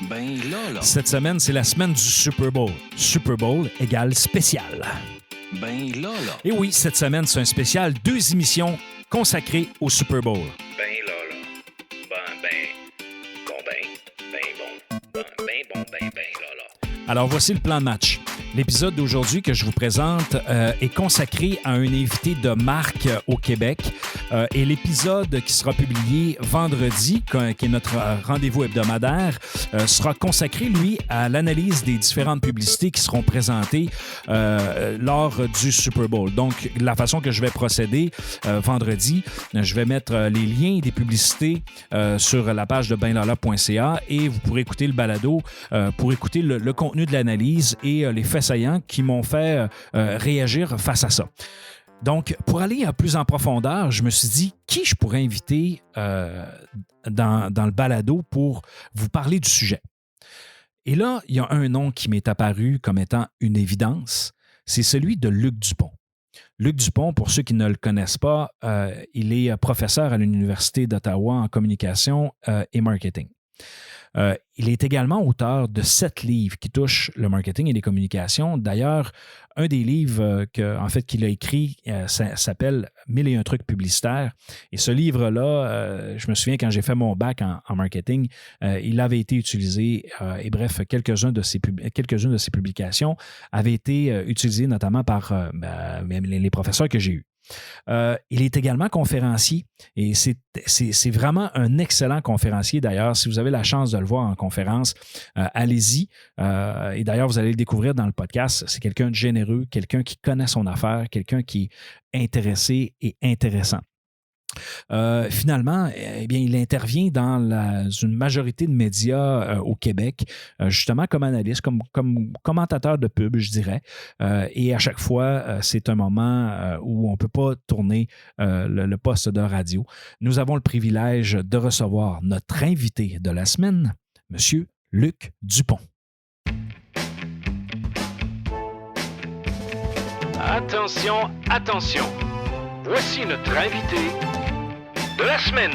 Ben là. Cette semaine, c'est la semaine du Super Bowl. Super Bowl égale spécial. Ben là. Et oui, cette semaine, c'est un spécial 2 émissions consacrées au Super Bowl. Ben là. Là. Alors, voici le plan de match. L'épisode d'aujourd'hui que je vous présente est consacré à un invité de marque au Québec. Et l'épisode qui sera publié vendredi, qui est notre rendez-vous hebdomadaire, sera consacré, lui, à l'analyse des différentes publicités qui seront présentées lors du Super Bowl. Donc, la façon que je vais procéder vendredi, je vais mettre les liens des publicités sur la page de benlala.ca et vous pourrez écouter le balado pour écouter le contenu de l'analyse et les faits saillants qui m'ont fait réagir face à ça. Donc, pour aller plus en profondeur, je me suis dit qui je pourrais inviter dans le balado pour vous parler du sujet. Et là, il y a un nom qui m'est apparu comme étant une évidence, c'est celui de Luc Dupont. Luc Dupont, pour ceux qui ne le connaissent pas, il est professeur à l'Université d'Ottawa en communication et marketing. Il est également auteur de 7 livres qui touchent le marketing et les communications. D'ailleurs, un des livres qu'il a écrit s'appelle « 1001 trucs publicitaires ». Et ce livre-là, je me souviens quand j'ai fait mon bac en marketing, il avait été utilisé, et bref, quelques-unes de ses publications avaient été utilisées notamment par les professeurs que j'ai eus. Il est également conférencier et c'est vraiment un excellent conférencier. D'ailleurs, si vous avez la chance de le voir en conférence, allez-y. Et d'ailleurs, vous allez le découvrir dans le podcast. C'est quelqu'un de généreux, quelqu'un qui connaît son affaire, quelqu'un qui est intéressé et intéressant. Finalement, il intervient dans une majorité de médias au Québec, justement comme analyste, comme commentateur de pub, je dirais. Et à chaque fois, c'est un moment où on ne peut pas tourner le poste de radio. Nous avons le privilège de recevoir notre invité de la semaine, M. Luc Dupont. Attention. Voici notre invité de la semaine.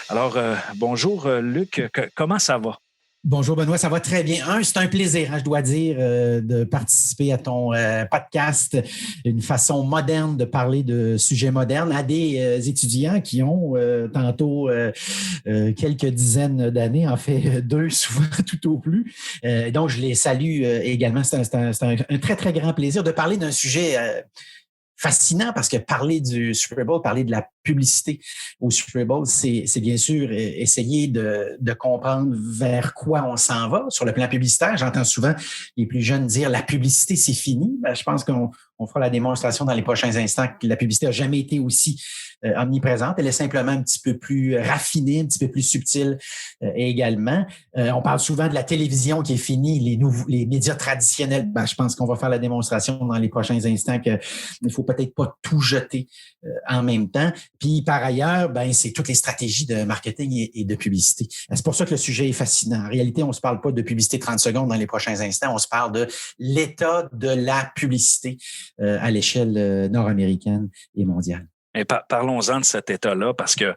Alors, bonjour Luc, comment ça va? Bonjour Benoît, ça va très bien. C'est un plaisir, je dois dire, de participer à ton podcast, une façon moderne de parler de sujets modernes à des étudiants qui ont tantôt quelques dizaines d'années, en fait 2 souvent tout au plus. Donc, je les salue également. C'est un très, très grand plaisir de parler d'un sujet fascinant parce que parler du Super Bowl, parler de la publicité au Super Bowl, c'est bien sûr essayer de comprendre vers quoi on s'en va sur le plan publicitaire. J'entends souvent les plus jeunes dire la publicité, c'est fini. Je pense qu'on fera la démonstration dans les prochains instants que la publicité n'a jamais été aussi omniprésente. Elle est simplement un petit peu plus raffinée, un petit peu plus subtile également. On parle souvent de la télévision qui est finie, les médias traditionnels. Je pense qu'on va faire la démonstration dans les prochains instants qu'il ne faut peut-être pas tout jeter en même temps. Puis par ailleurs, c'est toutes les stratégies de marketing et de publicité. C'est pour ça que le sujet est fascinant. En réalité, on ne se parle pas de publicité 30 secondes dans les prochains instants. On se parle de l'état de la publicité à l'échelle nord-américaine et mondiale. Et parlons-en de cet état-là, parce que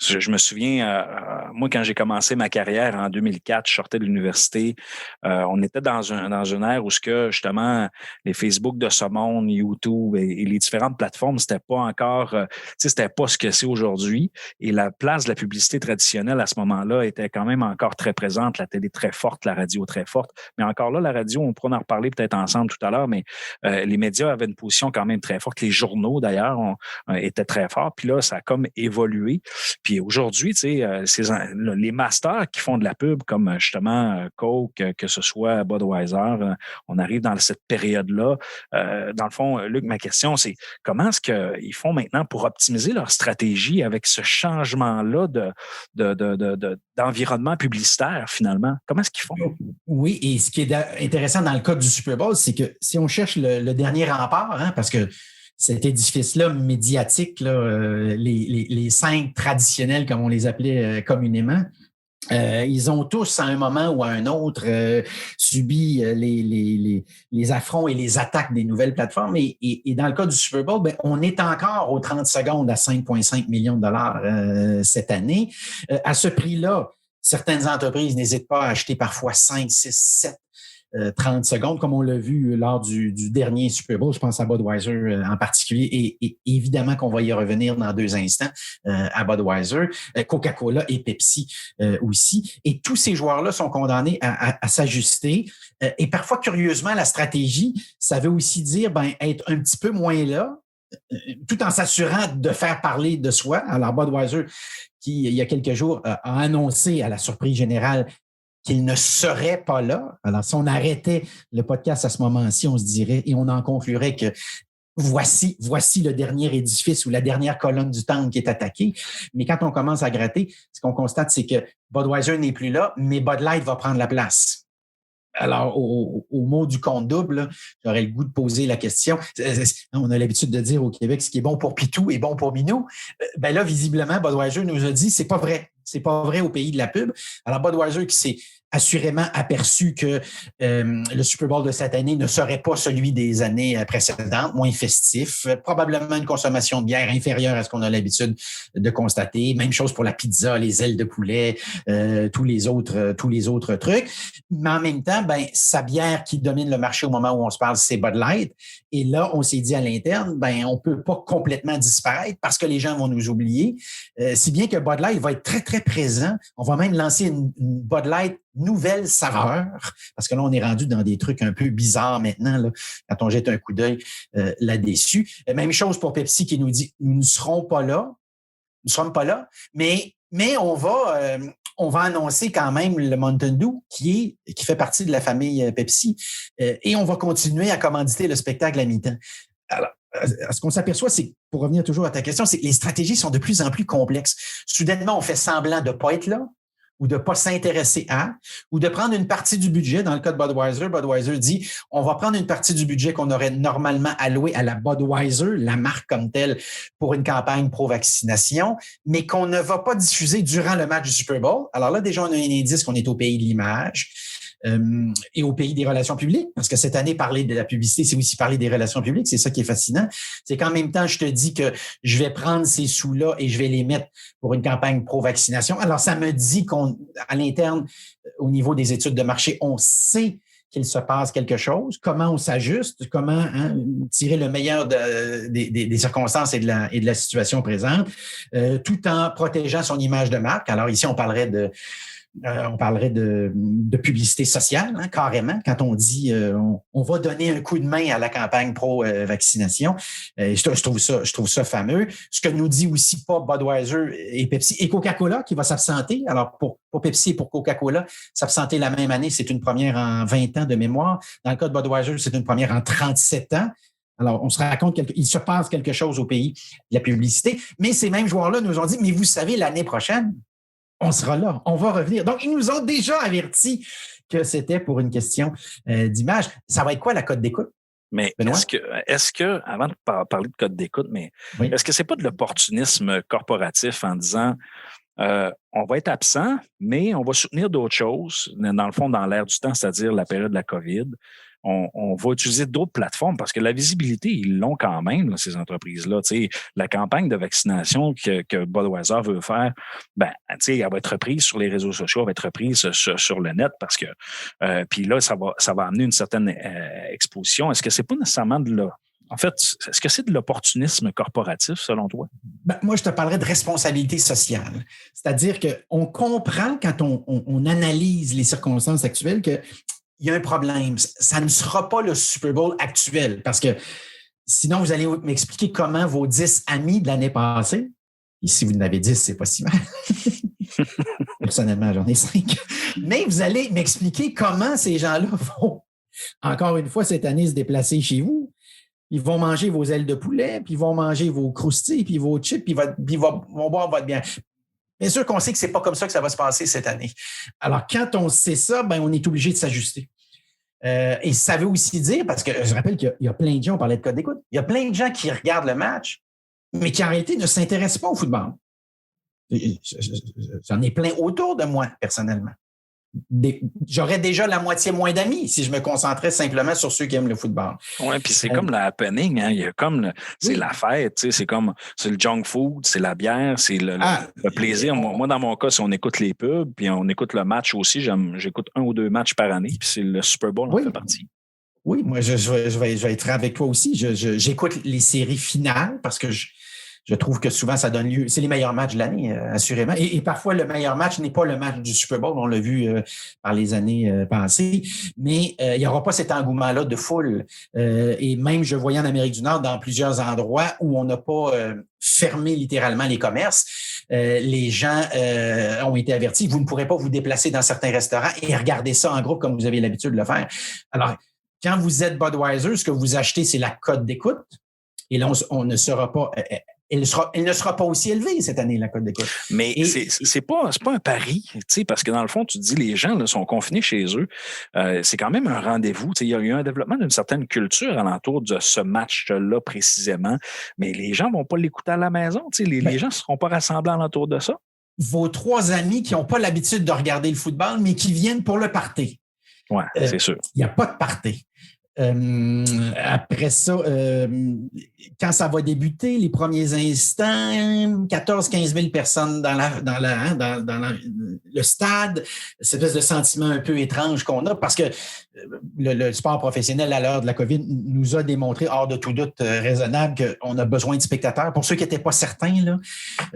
je me souviens, moi, quand j'ai commencé ma carrière en 2004, je sortais de l'université, on était dans une ère où justement, les Facebook de ce monde, YouTube et les différentes plateformes, c'était pas encore, c'était pas ce que c'est aujourd'hui. Et la place de la publicité traditionnelle à ce moment-là était quand même encore très présente, la télé très forte, la radio très forte. Mais encore là, la radio, on pourra en reparler peut-être ensemble tout à l'heure, mais les médias avaient une position quand même très forte. Les journaux, d'ailleurs, étaient très fort. Puis là, ça a comme évolué. Puis aujourd'hui, les masters qui font de la pub, comme justement Coke, que ce soit Budweiser, on arrive dans cette période-là. Dans le fond, Luc, ma question, c'est comment est-ce qu'ils font maintenant pour optimiser leur stratégie avec ce changement-là d'environnement publicitaire, finalement? Comment est-ce qu'ils font? Oui, et ce qui est intéressant dans le cas du Super Bowl, c'est que si on cherche le dernier rempart, parce que cet édifice-là médiatique, les 5 traditionnels, comme on les appelait communément, ils ont tous, à un moment ou à un autre, subi les affronts et les attaques des nouvelles plateformes. Et dans le cas du Super Bowl, on est encore aux 30 secondes à 5,5 millions de dollars cette année. À ce prix-là, Certaines entreprises n'hésitent pas à acheter parfois 5, 6, 7 30 secondes, comme on l'a vu lors du dernier Super Bowl. Je pense à Budweiser en particulier et évidemment qu'on va y revenir dans 2 instants à Budweiser, Coca-Cola et Pepsi aussi. Et tous ces joueurs-là sont condamnés à s'ajuster. Et parfois, curieusement, la stratégie, ça veut aussi dire être un petit peu moins là, tout en s'assurant de faire parler de soi. Alors, Budweiser, qui, il y a quelques jours, a annoncé à la surprise générale qu'il ne serait pas là. Alors, si on arrêtait le podcast à ce moment-ci, on se dirait et on en conclurait que voici le dernier édifice ou la dernière colonne du temple qui est attaquée. Mais quand on commence à gratter, ce qu'on constate, c'est que Budweiser n'est plus là, mais Bud Light va prendre la place. Alors, au mot du compte double, j'aurais le goût de poser la question. On a l'habitude de dire au Québec, ce qui est bon pour Pitou est bon pour Minou. Ben là, visiblement, Budweiser nous a dit, c'est pas vrai. C'est pas vrai au pays de la pub. Alors, Budweiser qui s'est assurément aperçu que le Super Bowl de cette année ne serait pas celui des années précédentes, moins festif, probablement une consommation de bière inférieure à ce qu'on a l'habitude de constater. Même chose pour la pizza, les ailes de poulet, tous les autres trucs. Mais en même temps, sa bière qui domine le marché au moment où on se parle, c'est Bud Light. Et là, on s'est dit à l'interne, on peut pas complètement disparaître parce que les gens vont nous oublier. Si bien que Bud Light va être très, très présent. On va même lancer une Bud Light nouvelle saveur, parce que là, on est rendu dans des trucs un peu bizarres maintenant, là, quand on jette un coup d'œil là-dessus. Même chose pour Pepsi qui nous dit, nous ne serons pas là, mais on va annoncer quand même le Mountain Dew qui fait partie de la famille Pepsi et on va continuer à commanditer le spectacle à mi-temps. Alors, ce qu'on s'aperçoit, c'est, pour revenir toujours à ta question, c'est que les stratégies sont de plus en plus complexes. Soudainement, on fait semblant de ne pas être là ou de ne pas s'intéresser à, ou de prendre une partie du budget. Dans le cas de Budweiser, Budweiser dit, on va prendre une partie du budget qu'on aurait normalement alloué à la Budweiser, la marque comme telle, pour une campagne pro-vaccination, mais qu'on ne va pas diffuser durant le match du Super Bowl. Alors là, déjà, on a un indice qu'on est au pays de l'image. Et au pays des relations publiques, parce que cette année, parler de la publicité, c'est aussi parler des relations publiques. C'est ça qui est fascinant. C'est qu'en même temps, je te dis que je vais prendre ces sous-là et je vais les mettre pour une campagne pro-vaccination. Alors, ça me dit qu'à l'interne, au niveau des études de marché, on sait qu'il se passe quelque chose, comment on s'ajuste, comment tirer le meilleur des circonstances et de la situation présente, tout en protégeant son image de marque. Alors ici, on parlerait de publicité sociale, carrément, quand on dit on va donner un coup de main à la campagne pro-vaccination. Je trouve ça fameux. Ce que nous dit aussi pas Budweiser et Pepsi et Coca-Cola qui va s'absenter. Alors, pour Pepsi et pour Coca-Cola, s'absenter la même année, c'est une première en 20 ans de mémoire. Dans le cas de Budweiser, c'est une première en 37 ans. Alors, on se rend compte qu'il se passe quelque chose au pays de la publicité. Mais ces mêmes joueurs-là nous ont dit, mais vous savez, l'année prochaine, on sera là, on va revenir. Donc, ils nous ont déjà averti que c'était pour une question d'image. Ça va être quoi la cote d'écoute? Mais est-ce que, avant de parler de code d'écoute, oui. Est-ce que c'est pas de l'opportunisme corporatif en disant on va être absent, mais on va soutenir d'autres choses, dans le fond, dans l'air du temps, c'est-à-dire la période de la COVID. On va utiliser d'autres plateformes parce que la visibilité, ils l'ont quand même, là, ces entreprises-là. Tu sais, la campagne de vaccination que Budweiser veut faire, tu sais, elle va être reprise sur les réseaux sociaux, elle va être reprise sur le net parce que puis là, ça va amener une certaine exposition. Est-ce que c'est pas nécessairement en fait, est-ce que c'est de l'opportunisme corporatif, selon toi? Moi, je te parlerais de responsabilité sociale. C'est-à-dire qu'on comprend, quand on analyse les circonstances actuelles, que il y a un problème. Ça ne sera pas le Super Bowl actuel parce que sinon, vous allez m'expliquer comment vos 10 amis de l'année passée, et si vous en avez 10, c'est pas si mal. Personnellement, j'en ai 5. Mais vous allez m'expliquer comment ces gens-là vont, encore une fois, cette année, se déplacer chez vous. Ils vont manger vos ailes de poulet, puis ils vont manger vos croustilles, puis vos chips, puis ils vont boire votre bière. Bien sûr qu'on sait que c'est pas comme ça que ça va se passer cette année. Alors, quand on sait ça, on est obligé de s'ajuster. Et ça veut aussi dire, parce que je rappelle qu'il y a plein de gens, on parlait de code d'écoute, il y a plein de gens qui regardent le match, mais qui en réalité ne s'intéressent pas au football. J'en ai plein autour de moi, personnellement. j'aurais déjà la moitié moins d'amis si je me concentrais simplement sur ceux qui aiment le football. Oui, puis c'est comme le happening, hein. Il y a comme c'est la fête, tu sais, c'est le junk food, c'est la bière, c'est le plaisir. Moi, dans mon cas, si on écoute les pubs, puis on écoute le match aussi, j'écoute 1 ou 2 matchs par année, puis c'est le Super Bowl en fait partie. Oui, moi, je vais être franc avec toi aussi. J'écoute les séries finales parce que je trouve que souvent, ça donne lieu. C'est les meilleurs matchs de l'année, assurément. Et parfois, le meilleur match n'est pas le match du Super Bowl. On l'a vu par les années passées. Mais il n'y aura pas cet engouement-là de foule. Et même, je voyais en Amérique du Nord, dans plusieurs endroits où on n'a pas fermé littéralement les commerces, les gens ont été avertis. Vous ne pourrez pas vous déplacer dans certains restaurants et regarder ça en groupe comme vous avez l'habitude de le faire. Alors, quand vous êtes Budweiser, ce que vous achetez, c'est la cote d'écoute. Et là, on ne sera pas... Elle ne sera pas aussi élevée cette année, la cote d'écoute. Mais c'est pas un pari, tu sais, parce que dans le fond, tu dis les gens là, sont confinés chez eux. C'est quand même un rendez-vous. Il y a eu un développement d'une certaine culture alentour de ce match-là précisément, mais les gens vont pas l'écouter à la maison. Les gens ne seront pas rassemblés alentour de ça. Vos 3 amis qui n'ont pas l'habitude de regarder le football, mais qui viennent pour le party. Oui, c'est sûr. Il n'y a pas de party. Après ça, quand ça va débuter, les premiers instants, 14-15 000 personnes dans le stade, cette espèce de sentiment un peu étrange qu'on a parce que le sport professionnel à l'heure de la COVID nous a démontré, hors de tout doute raisonnable, qu'on a besoin de spectateurs. Pour ceux qui n'étaient pas certains, là,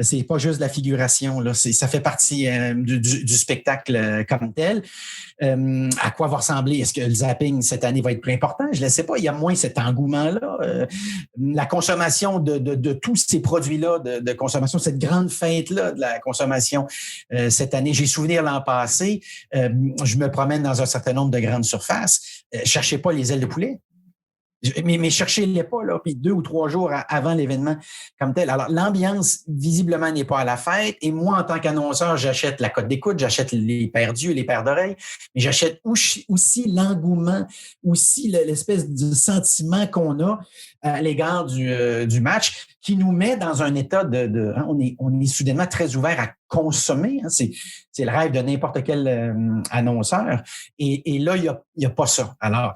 c'est pas juste de la figuration, là, ça fait partie du spectacle comme tel. À quoi va ressembler? Est-ce que le zapping cette année va être plus important? Je ne sais pas. Il y a moins cet engouement-là. La consommation de tous ces produits-là, de consommation, cette grande fête-là de la consommation cette année. J'ai souvenir l'an passé, je me promène dans un certain nombre de grandes surfaces. Cherchez pas les ailes de poulet. Mais cherchez-les pas, là, puis 2 ou 3 jours avant l'événement comme tel. Alors, l'ambiance, visiblement, n'est pas à la fête. Et moi, en tant qu'annonceur, j'achète la cote d'écoute, j'achète les paires d'yeux, les paires d'oreilles, mais j'achète aussi l'engouement, aussi l'espèce de sentiment qu'on a à l'égard du match qui nous met dans un état on est soudainement très ouvert à consommer. Hein, c'est le rêve de n'importe quel annonceur. Et là, il y a pas ça. Alors,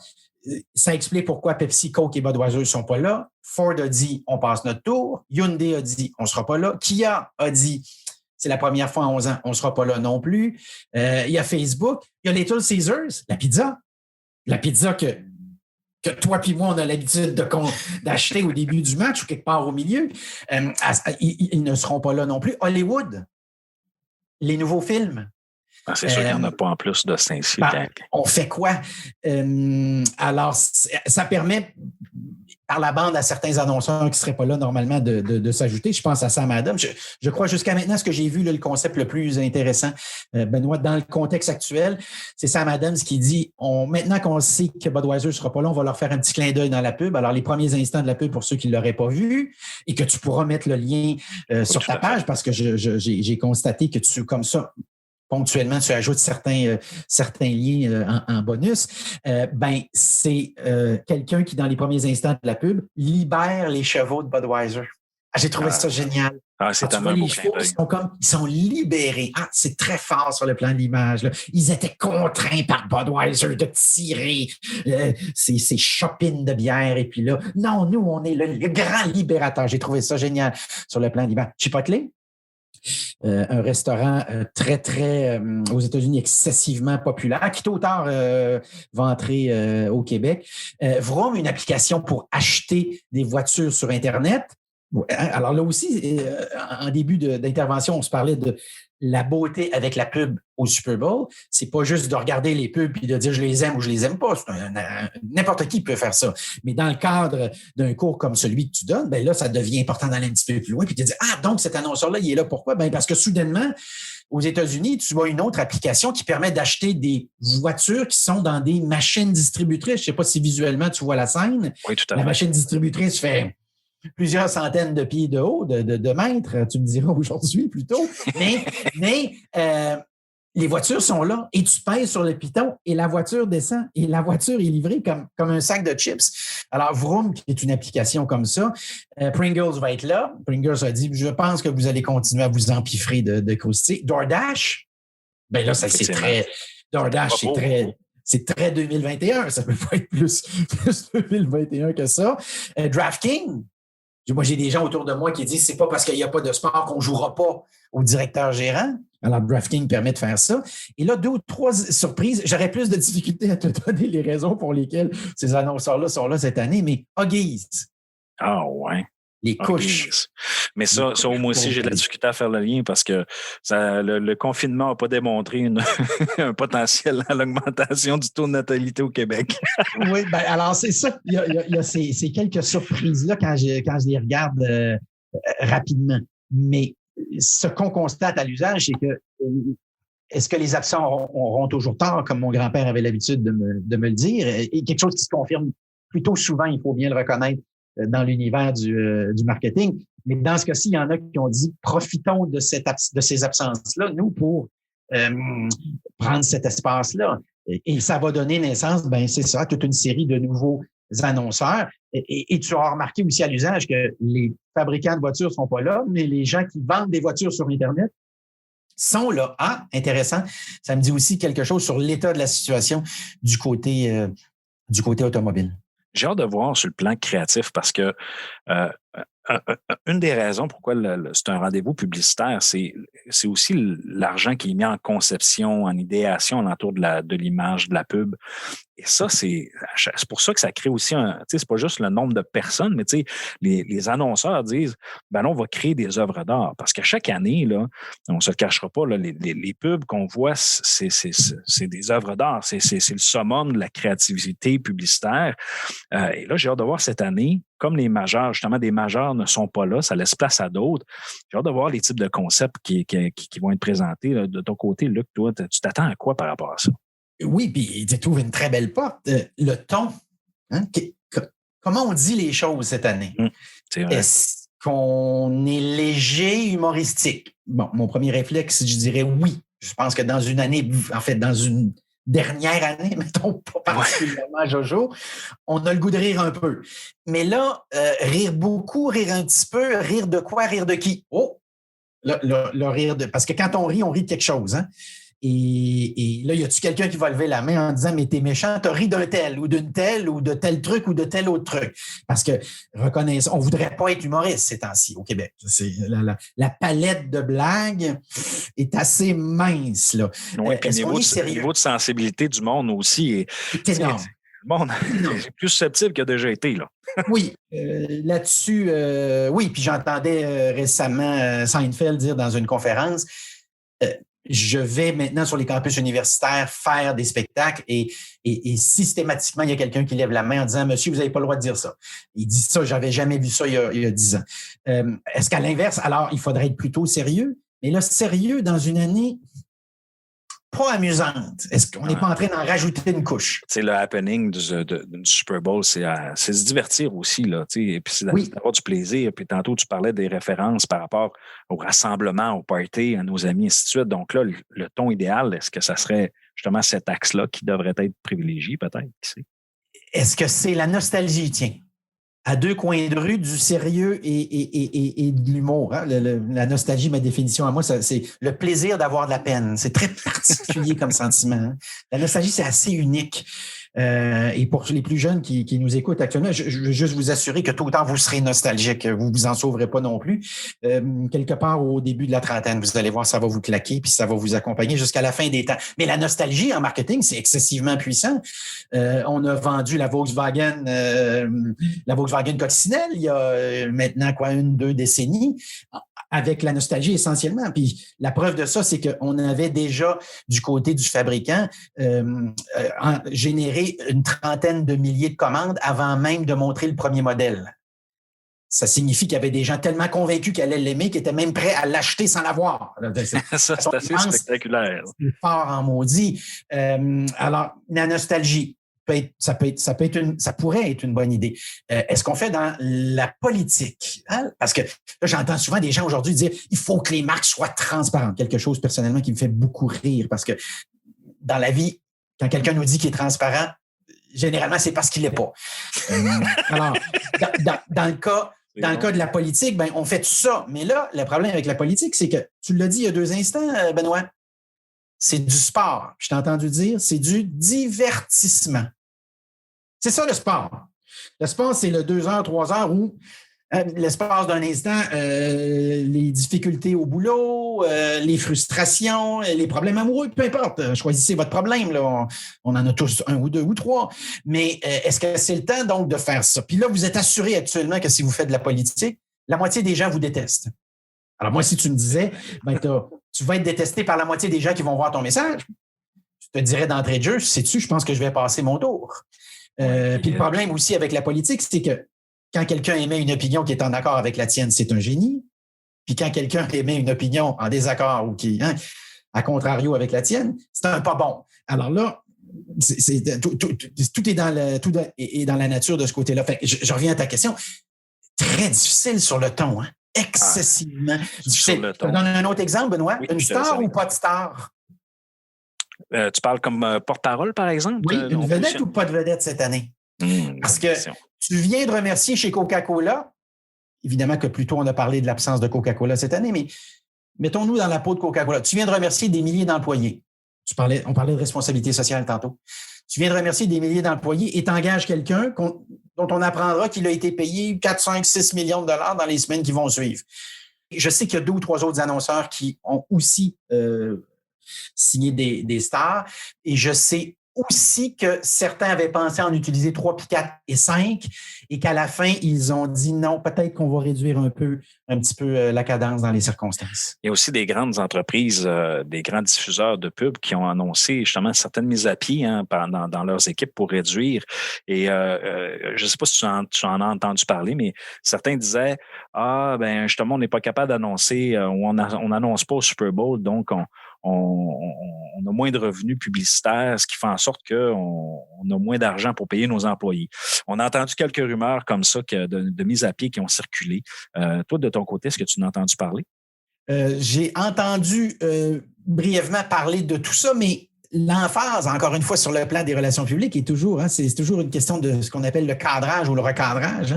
ça explique pourquoi Pepsi, Coke et Budweiser ne sont pas là. Ford a dit, on passe notre tour. Hyundai a dit, on ne sera pas là. Kia a dit, c'est la première fois en 11 ans, on ne sera pas là non plus. Il y a Facebook. Il y a Little Caesars, la pizza. La pizza que toi puis moi, on a l'habitude d'acheter au début du match ou quelque part au milieu. Ils ne seront pas là non plus. Hollywood, les nouveaux films. C'est sûr qu'il n'y en a pas en plus de Saint-Cyr. On fait quoi? Alors, ça permet par la bande à certains annonceurs qui ne seraient pas là normalement de s'ajouter. Je pense à Sam Adams. Je crois jusqu'à maintenant, ce que j'ai vu, là, le concept le plus intéressant, Benoît, dans le contexte actuel, c'est Sam Adams qui dit, maintenant qu'on sait que Budweiser ne sera pas là, on va leur faire un petit clin d'œil dans la pub. Alors, les premiers instants de la pub pour ceux qui ne l'auraient pas vu et que tu pourras mettre le lien sur ta page parce que j'ai constaté que comme ça, ponctuellement, tu ajoutes certains liens en bonus, c'est quelqu'un qui, dans les premiers instants de la pub, libère les chevaux de Budweiser. J'ai trouvé ça génial. C'est tellement beau. Les chevaux, ils sont libérés. C'est très fort sur le plan de l'image. Là. Ils étaient contraints par Budweiser de tirer ces chopines de bière. Et puis là, non, nous, on est le grand libérateur. J'ai trouvé ça génial sur le plan de l'image. Chipotle? Un restaurant très, très, aux États-Unis, excessivement populaire, qui tôt ou tard va entrer au Québec. Vroom, une application pour acheter des voitures sur Internet. Alors là aussi, en début d'intervention, on se parlait de la beauté avec la pub au Super Bowl. C'est pas juste de regarder les pubs et de dire je les aime ou je les aime pas. N'importe qui peut faire ça. Mais dans le cadre d'un cours comme celui que tu donnes, là, ça devient important d'aller un petit peu plus loin puis de dire donc cet annonceur-là, il est là pourquoi? Parce que soudainement, aux États-Unis, tu vois une autre application qui permet d'acheter des voitures qui sont dans des machines distributrices. Je sais pas si visuellement tu vois la scène. Oui, tout à fait. La machine distributrice fait plusieurs centaines de pieds de haut, de mètres, tu me diras aujourd'hui plutôt. Mais les voitures sont là et tu pèses sur le piton et la voiture descend et la voiture est livrée comme un sac de chips. Alors, Vroom, qui est une application comme ça, Pringles va être là. Pringles a dit, je pense que vous allez continuer à vous empiffrer de croustilles. DoorDash, là, ça c'est très... DoorDash, c'est très 2021. Ça ne peut pas être plus 2021 que ça. DraftKings, moi, j'ai des gens autour de moi qui disent c'est pas parce qu'il n'y a pas de sport qu'on ne jouera pas au directeur gérant. Alors, DraftKings permet de faire ça. Et là, 2 ou 3 surprises. J'aurais plus de difficultés à te donner les raisons pour lesquelles ces annonceurs-là sont là cette année, mais Huggies. Ah, ouais. Les couches. Mais ça, moi aussi, j'ai de la difficulté à faire le lien parce que le confinement n'a pas démontré un potentiel à l'augmentation du taux de natalité au Québec. Oui, ben alors c'est ça. Il y a ces quelques surprises-là quand je les regarde rapidement. Mais ce qu'on constate à l'usage, c'est que est-ce que les absents auront toujours tort, comme mon grand-père avait l'habitude de me le dire, et quelque chose qui se confirme plutôt souvent, il faut bien le reconnaître, dans l'univers du marketing. Mais dans ce cas-ci, il y en a qui ont dit profitons de ces absences-là, nous, pour prendre cet espace-là. Et ça va donner naissance, c'est ça, toute une série de nouveaux annonceurs. Et tu as remarqué aussi à l'usage que les fabricants de voitures ne sont pas là, mais les gens qui vendent des voitures sur Internet sont là. Ah, intéressant. Ça me dit aussi quelque chose sur l'état de la situation du côté automobile. J'ai hâte de voir sur le plan créatif parce que une des raisons pourquoi c'est un rendez-vous publicitaire, c'est aussi l'argent qui est mis en conception, en idéation alentour de l'image, de la pub. Et ça, c'est pour ça que ça crée aussi c'est pas juste le nombre de personnes, mais les annonceurs disent, là, on va créer des œuvres d'art. Parce que chaque année, là, on ne se le cachera pas, là, les pubs qu'on voit, c'est des œuvres d'art. C'est le summum de la créativité publicitaire. Et là, j'ai hâte de voir cette année, comme les majeurs, justement, des majeurs ne sont pas là, ça laisse place à d'autres. J'ai hâte de voir les types de concepts qui vont être présentés. Là. De ton côté, Luc, toi, tu t'attends à quoi par rapport à ça? Oui, puis tu trouves une très belle porte. Le ton, hein? Comment on dit les choses cette année? C'est vrai. Est-ce qu'on est léger, humoristique? Bon, mon premier réflexe, je dirais oui. Je pense que dans une année, en fait, dans une dernière année, mettons pas particulièrement Jojo, on a le goût de rire un peu. Mais là, rire beaucoup, rire un petit peu, rire de quoi, rire de qui? Oh! Le rire de... Parce que quand on rit de quelque chose, hein? Et là, y a-tu quelqu'un qui va lever la main en disant « Mais t'es méchant, t'as ri d'un tel ou d'une telle ou de tel truc ou de tel autre truc. » Parce que, reconnaissons, on ne voudrait pas être humoriste ces temps-ci au Québec. La palette de blagues est assez mince. Là. Oui, puis le niveau de sensibilité du monde aussi est énorme. Le monde est plus susceptible qu'il a déjà été. Là. Oui, là-dessus, oui. Puis j'entendais récemment Seinfeld dire dans une conférence je vais maintenant sur les campus universitaires faire des spectacles et systématiquement, il y a quelqu'un qui lève la main en disant « Monsieur, vous n'avez pas le droit de dire ça. » Il dit ça, j'avais jamais vu ça il y a 10 ans. Est-ce qu'à l'inverse, alors, il faudrait être plutôt sérieux? Mais là, sérieux dans une année pas amusante. Est-ce qu'on n'est pas en train d'en rajouter une couche? C'est le happening du Super Bowl, c'est se divertir aussi, là, et puis c'est d'avoir du plaisir. Puis tantôt, tu parlais des références par rapport au rassemblement, au party, à nos amis, ainsi de suite. Donc là, le ton idéal, est-ce que ça serait justement cet axe-là qui devrait être privilégié, peut-être? Qui sait? Est-ce que c'est la nostalgie, tiens? À 2 coins de rue, du sérieux et de l'humour. Hein? La nostalgie, ma définition à moi, c'est le plaisir d'avoir de la peine. C'est très particulier comme sentiment. Hein? La nostalgie, c'est assez unique. Et pour les plus jeunes qui nous écoutent actuellement, je veux juste vous assurer que tôt ou tard, vous serez nostalgique. Vous vous en sauverez pas non plus. Quelque part au début de la trentaine, vous allez voir, ça va vous claquer puis ça va vous accompagner jusqu'à la fin des temps. Mais la nostalgie en marketing, c'est excessivement puissant. On a vendu la Volkswagen Coccinelle il y a maintenant 1-2 décennies avec la nostalgie essentiellement. Puis la preuve de ça, c'est qu'on avait déjà du côté du fabricant généré une trentaine de milliers de commandes avant même de montrer le premier modèle. Ça signifie qu'il y avait des gens tellement convaincus qu'elle allait l'aimer qu'ils étaient même prêts à l'acheter sans l'avoir. Ça, c'est assez spectaculaire. C'est fort en maudit. Alors, la nostalgie, ça pourrait être une bonne idée. Est-ce qu'on fait dans la politique? Hein? Parce que là, j'entends souvent des gens aujourd'hui dire il faut que les marques soient transparentes. Quelque chose, personnellement, qui me fait beaucoup rire parce que dans la vie, quand quelqu'un nous dit qu'il est transparent, généralement, c'est parce qu'il l'est pas. Alors, dans le cas de la politique, on fait tout ça. Mais là, le problème avec la politique, c'est que, tu l'as dit il y a 2 instants, Benoît, c'est du sport. Je t'ai entendu dire, c'est du divertissement. C'est ça le sport. Le sport, c'est le 2 heures, 3 heures où l'espace d'un instant, les difficultés au boulot, les frustrations, les problèmes amoureux, peu importe. Choisissez votre problème. Là. On en a tous un ou deux ou trois. Mais est-ce que c'est le temps donc de faire ça? Puis là, vous êtes assuré actuellement que si vous faites de la politique, la moitié des gens vous détestent. Alors moi, si tu me disais, tu vas être détesté par la moitié des gens qui vont voir ton message, je te dirais d'entrée de jeu, sais-tu, je pense que je vais passer mon tour. Puis le problème aussi avec la politique, c'est que quand quelqu'un émet une opinion qui est en accord avec la tienne, c'est un génie. Puis quand quelqu'un émet une opinion en désaccord ou qui, à contrario avec la tienne, c'est un pas bon. Alors là, tout est dans la nature de ce côté-là. Fait que je reviens à ta question. Très difficile sur le ton, excessivement difficile. Je te donne un autre exemple, Benoît. Oui, une star ou pas de star? Tu parles comme porte-parole, par exemple? Oui, une vedette ou pas de vedette cette année? Parce que tu viens de remercier chez Coca-Cola. Évidemment que plutôt on a parlé de l'absence de Coca-Cola cette année, mais mettons-nous dans la peau de Coca-Cola. Tu viens de remercier des milliers d'employés. On parlait de responsabilité sociale tantôt. Tu viens de remercier des milliers d'employés et t'engages quelqu'un dont on apprendra qu'il a été payé 4, 5, 6 millions de dollars dans les semaines qui vont suivre. Je sais qu'il y a 2 ou 3 autres annonceurs qui ont aussi signé des stars et je sais aussi que certains avaient pensé en utiliser 3, puis 4 et 5 et qu'à la fin, ils ont dit non, peut-être qu'on va réduire un petit peu la cadence dans les circonstances. Il y a aussi des grandes entreprises, des grands diffuseurs de pubs qui ont annoncé justement certaines mises à pied dans leurs équipes pour réduire. Et je ne sais pas si tu en as entendu parler, mais certains disaient justement, on n'est pas capable d'annoncer, on n'annonce pas au Super Bowl, donc on a moins de revenus publicitaires, ce qui fait en sorte qu'on a moins d'argent pour payer nos employés. On a entendu quelques rumeurs comme ça de mise à pied qui ont circulé. Toi, de ton côté, est-ce que tu en as entendu parler? J'ai entendu brièvement parler de tout ça, mais l'emphase, encore une fois, sur le plan des relations publiques est toujours, c'est toujours une question de ce qu'on appelle le cadrage ou le recadrage.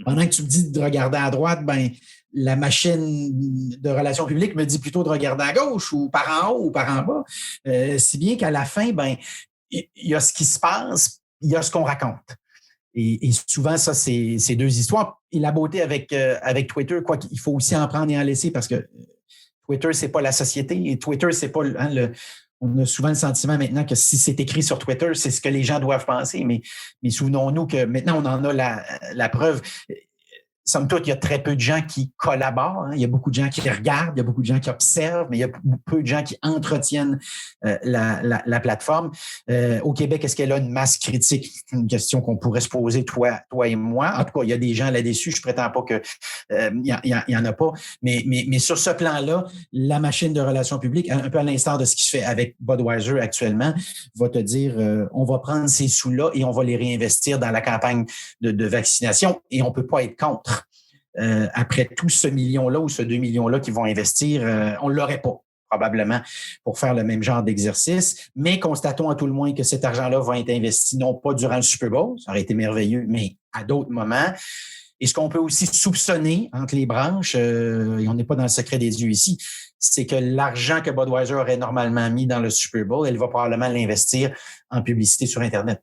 Pendant que tu me dis de regarder à droite, la machine de relations publiques me dit plutôt de regarder à gauche ou par en haut ou par en bas. Si bien qu'à la fin, il y a ce qui se passe, il y a ce qu'on raconte. Et souvent, ça, c'est 2 histoires. Et la beauté avec Twitter, quoi qu'il faut aussi en prendre et en laisser parce que Twitter, c'est pas la société et Twitter, c'est pas on a souvent le sentiment maintenant que si c'est écrit sur Twitter, c'est ce que les gens doivent penser. Mais souvenons-nous que maintenant, on en a la preuve. Somme toute, il y a très peu de gens qui collaborent. Il y a beaucoup de gens qui regardent, il y a beaucoup de gens qui observent, mais il y a peu de gens qui entretiennent la plateforme. Au Québec, est-ce qu'elle a une masse critique? C'est une question qu'on pourrait se poser, toi et moi. En tout cas, il y a des gens là-dessus. Je prétends pas que il y en a pas. Mais sur ce plan-là, la machine de relations publiques, un peu à l'instar de ce qui se fait avec Budweiser actuellement, va te dire on va prendre ces sous-là et on va les réinvestir dans la campagne de vaccination et on peut pas être contre. Après tout ce million-là ou ce 2 millions-là qu'ils vont investir, on ne l'aurait pas probablement pour faire le même genre d'exercice, mais constatons à tout le moins que cet argent-là va être investi non pas durant le Super Bowl, ça aurait été merveilleux, mais à d'autres moments. Et ce qu'on peut aussi soupçonner entre les branches, et on n'est pas dans le secret des yeux ici, c'est que l'argent que Budweiser aurait normalement mis dans le Super Bowl, elle va probablement l'investir en publicité sur Internet.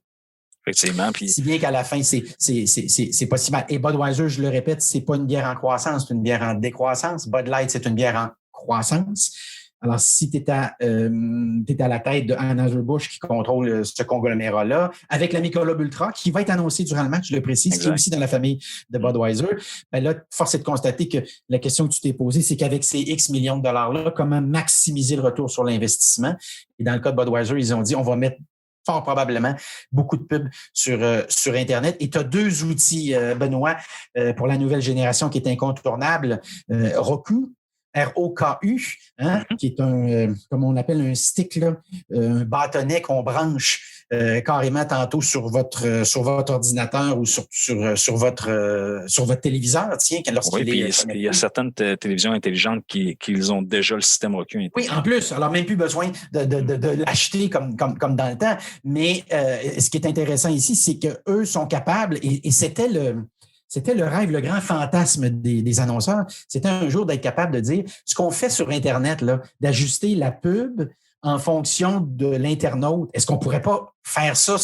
Effectivement. Puis... Si bien qu'à la fin, c'est pas si mal. Et Budweiser, je le répète, c'est pas une bière en croissance, c'est une bière en décroissance. Bud Light, c'est une bière en croissance. Alors, si tu es à la tête de Anheuser-Busch qui contrôle ce conglomérat-là, avec la Michelob Ultra, qui va être annoncé durant le match, je le précise, exact, qui est aussi dans la famille de Budweiser, là, force est de constater que la question que tu t'es posée, c'est qu'avec ces X millions de dollars-là, comment maximiser le retour sur l'investissement? Et dans le cas de Budweiser, ils ont dit, on va mettre fort probablement beaucoup de pubs sur Internet. Et tu as 2 outils, Benoît, pour la nouvelle génération qui est incontournable. Roku, R-O-K-U, qui est comme on appelle un stick, là, un bâtonnet qu'on branche carrément tantôt sur votre ordinateur ou sur votre téléviseur. Tiens, lorsqu'il il y a certaines télévisions intelligentes qui ont déjà le système Roku intelligent. Oui, en plus. Alors, même plus besoin de l'acheter comme dans le temps. Mais ce qui est intéressant ici, c'est qu'eux sont capables, et c'était le rêve, le grand fantasme des annonceurs. C'était un jour d'être capable de dire ce qu'on fait sur Internet, là, d'ajuster la pub en fonction de l'internaute. Est-ce qu'on ne pourrait pas faire ça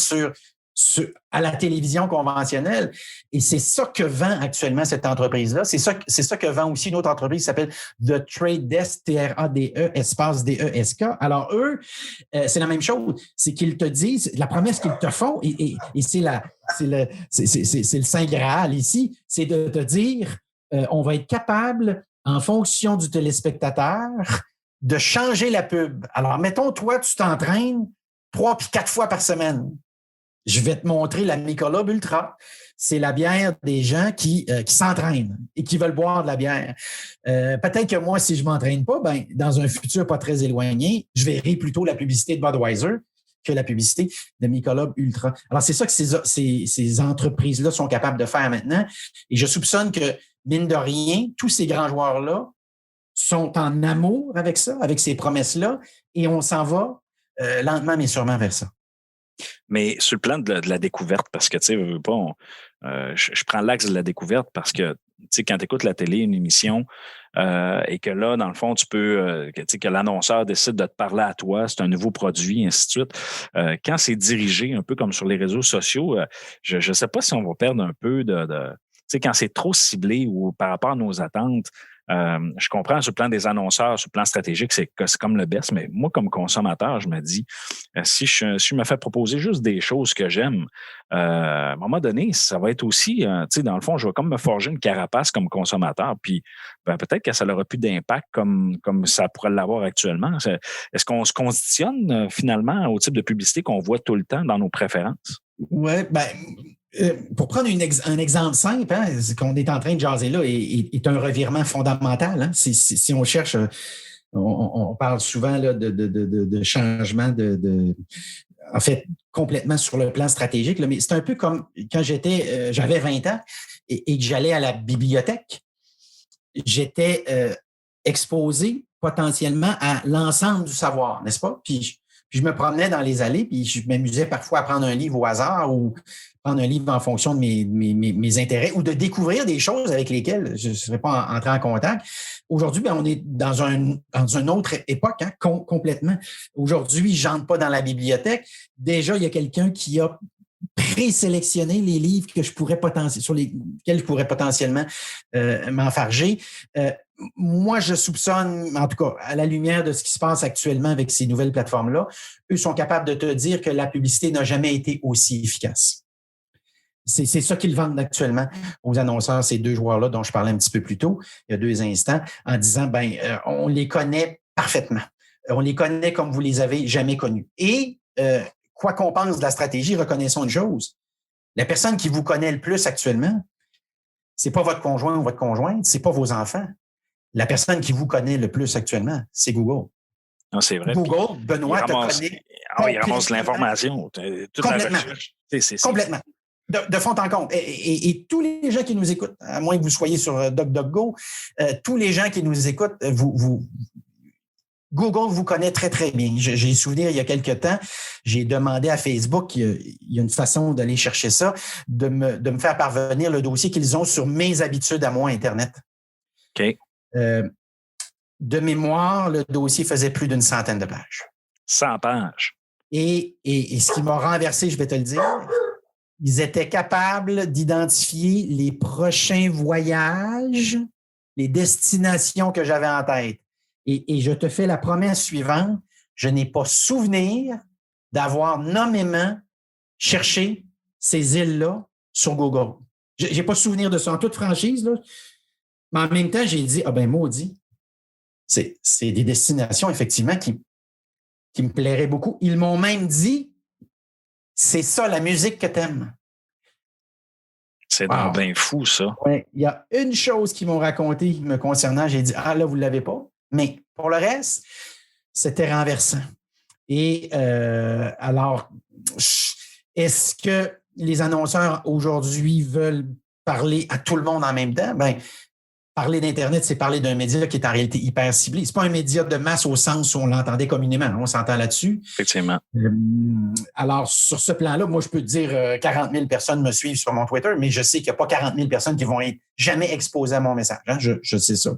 à la télévision conventionnelle? Et c'est ça que vend actuellement cette entreprise-là. C'est ça que vend aussi une autre entreprise qui s'appelle The Trade Desk, TRADE, espace DESK. Alors, eux, c'est la même chose. C'est qu'ils te disent, la promesse qu'ils te font, et c'est le Saint Graal ici, c'est de te dire, on va être capable, en fonction du téléspectateur, de changer la pub. Alors, mettons, toi, tu t'entraînes 3 puis 4 fois par semaine. Je vais te montrer la Michelob Ultra. C'est la bière des gens qui s'entraînent et qui veulent boire de la bière. Peut-être que moi, si je ne m'entraîne pas, dans un futur pas très éloigné, je verrai plutôt la publicité de Budweiser que la publicité de Michelob Ultra. Alors, c'est ça que ces entreprises-là sont capables de faire maintenant. Et je soupçonne que, mine de rien, tous ces grands joueurs-là sont en amour avec ça, avec ces promesses-là, et on s'en va lentement mais sûrement vers ça. Mais sur le plan de la découverte, parce que, tu sais, je prends l'axe de la découverte parce que, tu sais, quand tu écoutes la télé, une émission, et que là, dans le fond, tu peux, que l'annonceur décide de te parler à toi, c'est un nouveau produit, ainsi de suite. Quand c'est dirigé, un peu comme sur les réseaux sociaux, je ne sais pas si on va perdre un peu tu sais, quand c'est trop ciblé ou par rapport à nos attentes. Je comprends sur le plan des annonceurs, sur le plan stratégique, c'est comme le best, mais moi, comme consommateur, je me dis, si je me fais proposer juste des choses que j'aime, à un moment donné, ça va être aussi, tu sais, dans le fond, je vais comme me forger une carapace comme consommateur, puis peut-être que ça n'aura plus d'impact comme ça pourrait l'avoir actuellement. Est-ce qu'on se conditionne finalement au type de publicité qu'on voit tout le temps dans nos préférences? Oui, pour prendre un exemple simple, ce qu'on est en train de jaser là est un revirement fondamental. Hein. Si on cherche, on parle souvent là, de changement en fait, complètement sur le plan stratégique. Là, mais c'est un peu comme quand j'avais 20 ans et que j'allais à la bibliothèque. J'étais exposé potentiellement à l'ensemble du savoir, n'est-ce pas? Puis je me promenais dans les allées, puis je m'amusais parfois à prendre un livre au hasard ou prendre un livre en fonction de mes intérêts ou de découvrir des choses avec lesquelles je ne serais pas entré en contact. Aujourd'hui, on est dans une autre époque, complètement. Aujourd'hui, je n'entre pas dans la bibliothèque. Déjà, il y a quelqu'un qui a présélectionné les livres que sur lesquels je pourrais potentiellement m'enfarger. Moi, je soupçonne, en tout cas, à la lumière de ce qui se passe actuellement avec ces nouvelles plateformes-là, eux sont capables de te dire que la publicité n'a jamais été aussi efficace. C'est ça qu'ils vendent actuellement aux annonceurs, ces deux joueurs-là dont je parlais un petit peu plus tôt, il y a 2 instants, en disant, on les connaît parfaitement. On les connaît comme vous les avez jamais connus. Et quoi qu'on pense de la stratégie, reconnaissons une chose. La personne qui vous connaît le plus actuellement, c'est pas votre conjoint ou votre conjointe, c'est pas vos enfants. La personne qui vous connaît le plus actuellement, c'est Google. Non, c'est vrai. Google, Benoît, te connaît. Il ramasse l'information. Complètement. Complètement. De fond en comble. Et tous les gens qui nous écoutent, à moins que vous soyez sur DuckDuckGo, tous les gens qui nous écoutent, Google vous connaît très, très bien. J'ai souvenir, il y a quelque temps, j'ai demandé à Facebook, il y a une façon d'aller chercher ça, de me faire parvenir le dossier qu'ils ont sur mes habitudes à moi Internet. OK. De mémoire, le dossier faisait plus d'une 100aine de pages. 100 pages. Et ce qui m'a renversé, je vais te le dire, ils étaient capables d'identifier les prochains voyages, les destinations que j'avais en tête. Et je te fais la promesse suivante, je n'ai pas souvenir d'avoir nommément cherché ces îles-là sur Google. Je n'ai pas souvenir de ça en toute franchise, là. Mais en même temps, j'ai dit, maudit, c'est des destinations, effectivement, qui me plairaient beaucoup. Ils m'ont même dit, c'est ça la musique que tu aimes. C'est donc bien fou, ça. Ouais, il y a une chose qu'ils m'ont raconté me concernant, j'ai dit, là, vous ne l'avez pas. Mais pour le reste, c'était renversant. Et alors, est-ce que les annonceurs aujourd'hui veulent parler à tout le monde en même temps? Parler d'Internet, c'est parler d'un média qui est en réalité hyper ciblé. Ce n'est pas un média de masse au sens où on l'entendait communément. On s'entend là-dessus. Effectivement. Alors, sur ce plan-là, moi, je peux te dire 40 000 personnes me suivent sur mon Twitter, mais je sais qu'il n'y a pas 40 000 personnes qui vont être jamais exposé à mon message. Hein? Je sais ça.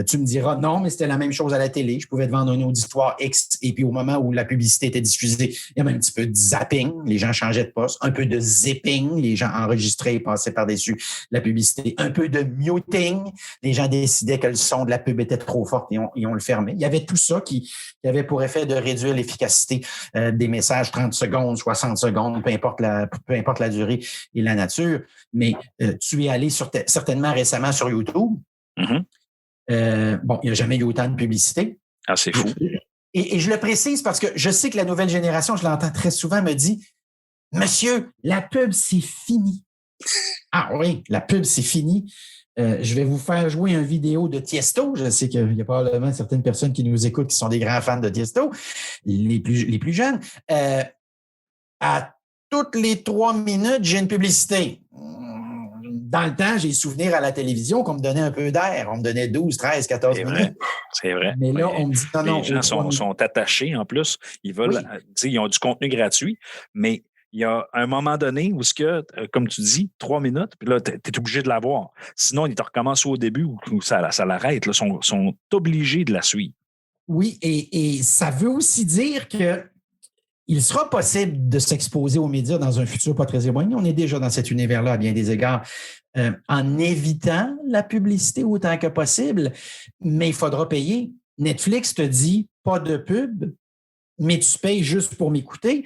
Tu me diras, non, mais c'était la même chose à la télé. Je pouvais te vendre un auditoire X et puis au moment où la publicité était diffusée, il y avait un petit peu de zapping. Les gens changeaient de poste. Un peu de zipping. Les gens enregistraient et passaient par-dessus la publicité. Un peu de muting. Les gens décidaient que le son de la pub était trop fort et on le fermait. Il y avait tout ça qui avait pour effet de réduire l'efficacité des messages 30 secondes, 60 secondes, peu importe la durée et la nature. Mais tu es allé certainement récemment sur YouTube. Mm-hmm. Il n'y a jamais eu autant de publicité. Ah, c'est fou. Et je le précise parce que je sais que la nouvelle génération, je l'entends très souvent, me dit « Monsieur, la pub, c'est fini. » Ah oui, la pub, c'est fini. Je vais vous faire jouer une vidéo de Tiesto. Je sais qu'il y a probablement certaines personnes qui nous écoutent qui sont des grands fans de Tiesto, les plus jeunes. À toutes les 3 minutes, j'ai une publicité. Dans le temps, j'ai souvenir à la télévision qu'on me donnait un peu d'air. On me donnait 12, 13, 14 minutes. C'est vrai. Mais là, on me dit non. Les gens sont attachés en plus. Ils veulent, ils ont du contenu gratuit, mais il y a un moment donné où, comme tu dis, 3 minutes, puis là, tu es obligé de la voir. Sinon, ils te recommencent au début ou ça l'arrête. Ils sont obligés de la suivre. Oui, et ça veut aussi dire que il sera possible de s'exposer aux médias dans un futur pas très éloigné. On est déjà dans cet univers-là à bien des égards, en évitant la publicité autant que possible, mais il faudra payer. Netflix te dit pas de pub, mais tu payes juste pour m'écouter.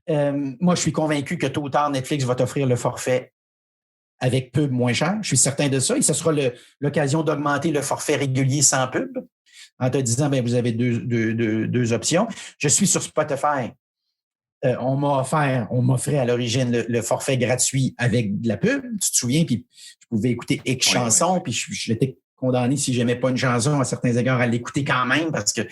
Moi, je suis convaincu que tôt ou tard, Netflix va t'offrir le forfait avec pub moins cher. Je suis certain de ça. Et ce sera l'occasion d'augmenter le forfait régulier sans pub en te disant, vous avez deux options. Je suis sur Spotify. On m'offrait à l'origine le forfait gratuit avec de la pub. Tu te souviens? Puis je pouvais écouter X chansons, puis je l'étais condamné si j'aimais pas une chanson à certains égards à l'écouter quand même parce que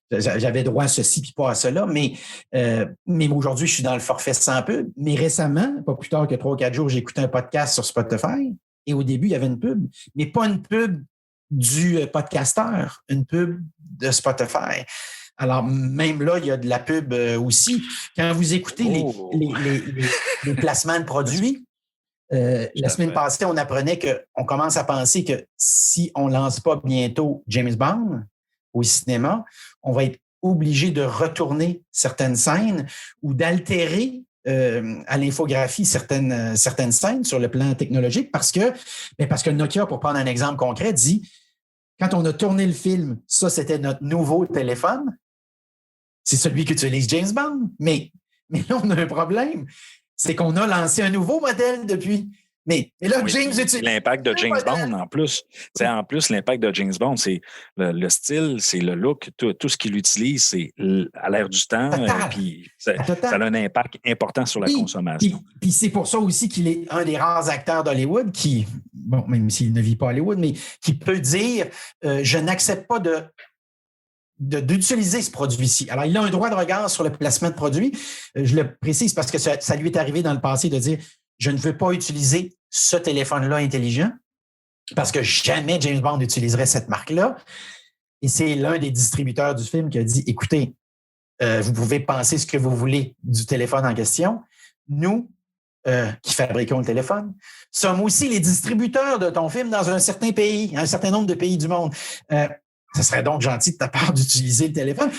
j'avais droit à ceci puis pas à cela. Mais aujourd'hui, je suis dans le forfait sans pub. Mais récemment, pas plus tard que 3 ou 4 jours, j'ai écouté un podcast sur Spotify et au début, il y avait une pub, mais pas une pub du podcasteur, une pub de Spotify. Alors, même là, il y a de la pub aussi. Quand vous écoutez les placements de produits, la semaine passée, on apprenait qu'on commence à penser que si on ne lance pas bientôt James Bond au cinéma, on va être obligé de retourner certaines scènes ou d'altérer à l'infographie certaines scènes sur le plan technologique parce que Nokia, pour prendre un exemple concret, dit quand on a tourné le film, ça, c'était notre nouveau téléphone. C'est celui qu'utilise James Bond. Mais là, on a un problème. C'est qu'on a lancé un nouveau modèle depuis. Mais là, James utilise... L'impact de James Bond, en plus. En plus, l'impact de James Bond, c'est le style, c'est le look, tout ce qu'il utilise, c'est à l'air du temps. Puis ça a un impact important sur la consommation. Puis c'est pour ça aussi qu'il est un des rares acteurs d'Hollywood qui, même s'il ne vit pas à Hollywood, mais qui peut dire je n'accepte pas d'utiliser ce produit-ci. Alors, il a un droit de regard sur le placement de produit. Je le précise parce que ça lui est arrivé dans le passé de dire je ne veux pas utiliser ce téléphone-là intelligent parce que jamais James Bond utiliserait cette marque-là. Et c'est l'un des distributeurs du film qui a dit écoutez, vous pouvez penser ce que vous voulez du téléphone en question. Nous, qui fabriquons le téléphone, sommes aussi les distributeurs de ton film dans un certain pays, un certain nombre de pays du monde. Ça serait donc gentil de ta part d'utiliser le téléphone.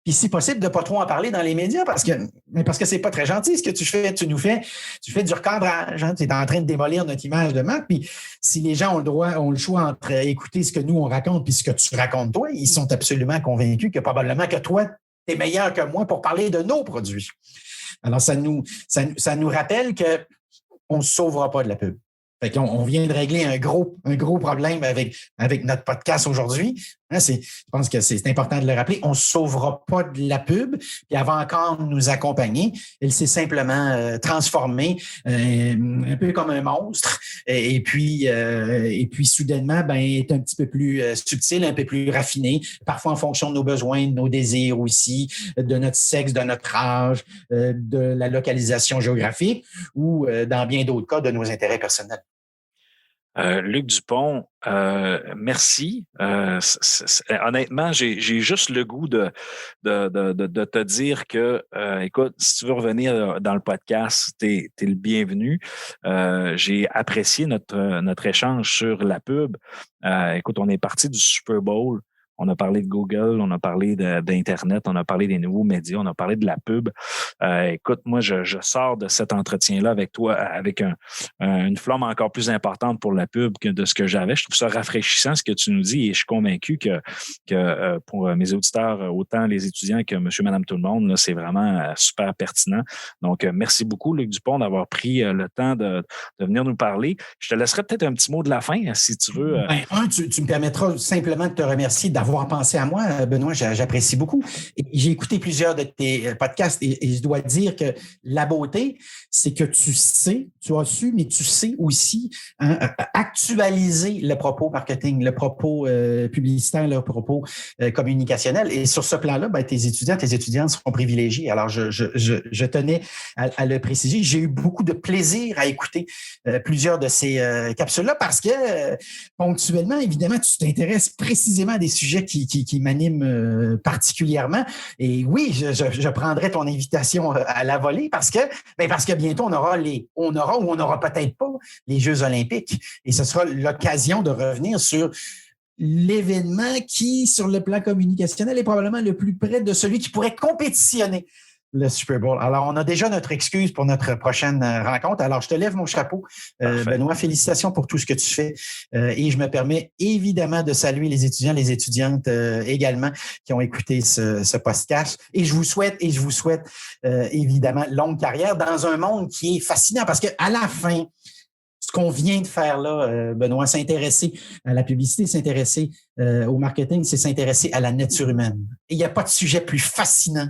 Puis si possible, de ne pas trop en parler dans les médias parce que c'est pas très gentil ce que tu fais. Tu fais du recadrage. Hein? Tu es en train de démolir notre image de marque. Puis si les gens ont le choix entre écouter ce que nous, on raconte puis ce que tu racontes toi, ils sont absolument convaincus que probablement que toi, tu es meilleur que moi pour parler de nos produits. Alors, ça nous rappelle qu'on ne se sauvera pas de la pub. Fait qu'on vient de régler un gros problème avec notre podcast aujourd'hui. Hein, je pense que c'est important de le rappeler. On ne sauvera pas de la pub, puis elle va encore nous accompagner. Elle s'est simplement transformée un peu comme un monstre. Et puis soudainement, est un petit peu plus subtil, un peu plus raffiné, parfois en fonction de nos besoins, de nos désirs aussi, de notre sexe, de notre âge, de la localisation géographique ou dans bien d'autres cas, de nos intérêts personnels. Luc Dupont, merci. Honnêtement, j'ai juste le goût de te dire que, écoute, si tu veux revenir dans le podcast, t'es le bienvenu. J'ai apprécié notre échange sur la pub. Écoute, on est parti du Super Bowl. On a parlé de Google, on a parlé d'Internet, on a parlé des nouveaux médias, on a parlé de la pub. Écoute, moi, je sors de cet entretien-là avec toi avec une flamme encore plus importante pour la pub que de ce que j'avais. Je trouve ça rafraîchissant ce que tu nous dis et je suis convaincu que pour mes auditeurs, autant les étudiants que monsieur, madame, tout le monde, là, c'est vraiment super pertinent. Donc, merci beaucoup, Luc Dupont, d'avoir pris le temps de venir nous parler. Je te laisserai peut-être un petit mot de la fin, si tu veux. Tu me permettras simplement de te remercier d'avoir pensé à moi, Benoît, j'apprécie beaucoup. Et j'ai écouté plusieurs de tes podcasts et je dois dire que la beauté, c'est que tu as su, mais tu sais aussi actualiser le propos marketing, le propos publicitaire, le propos communicationnel. Et sur ce plan-là, tes étudiantes seront privilégiés. Alors, je tenais à le préciser. J'ai eu beaucoup de plaisir à écouter plusieurs de ces capsules-là parce que ponctuellement, évidemment, tu t'intéresses précisément à des sujets qui m'animent particulièrement. Et oui, je prendrai ton invitation à la volée parce que bientôt, on aura ou on n'aura peut-être pas les Jeux olympiques. Et ce sera l'occasion de revenir sur l'événement qui, sur le plan communicationnel, est probablement le plus près de celui qui pourrait compétitionner le Super Bowl. Alors, on a déjà notre excuse pour notre prochaine rencontre. Alors, je te lève mon chapeau. Benoît, félicitations pour tout ce que tu fais. Et je me permets évidemment de saluer les étudiants, les étudiantes également qui ont écouté ce podcast. Et je vous souhaite évidemment longue carrière dans un monde qui est fascinant parce qu'à la fin, ce qu'on vient de faire là, Benoît, s'intéresser à la publicité, s'intéresser au marketing, c'est s'intéresser à la nature humaine. Et il n'y a pas de sujet plus fascinant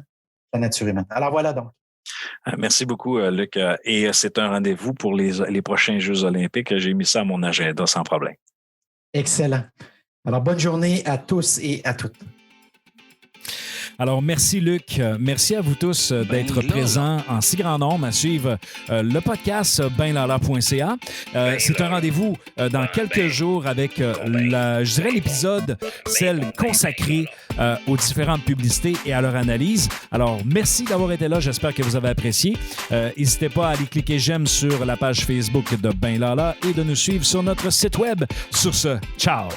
la nature humaine. Alors voilà donc. Merci beaucoup, Luc. Et c'est un rendez-vous pour les prochains Jeux olympiques. J'ai mis ça à mon agenda sans problème. Excellent. Alors, bonne journée à tous et à toutes. Alors, merci Luc. Merci à vous tous d'être présents en si grand nombre à suivre le podcast benlala.ca. C'est un rendez-vous dans quelques jours avec, je dirais, l'épisode, celle consacrée aux différentes publicités et à leur analyse. Alors, merci d'avoir été là. J'espère que vous avez apprécié. N'hésitez pas à aller cliquer j'aime sur la page Facebook de Ben Lala et de nous suivre sur notre site web. Sur ce, ciao!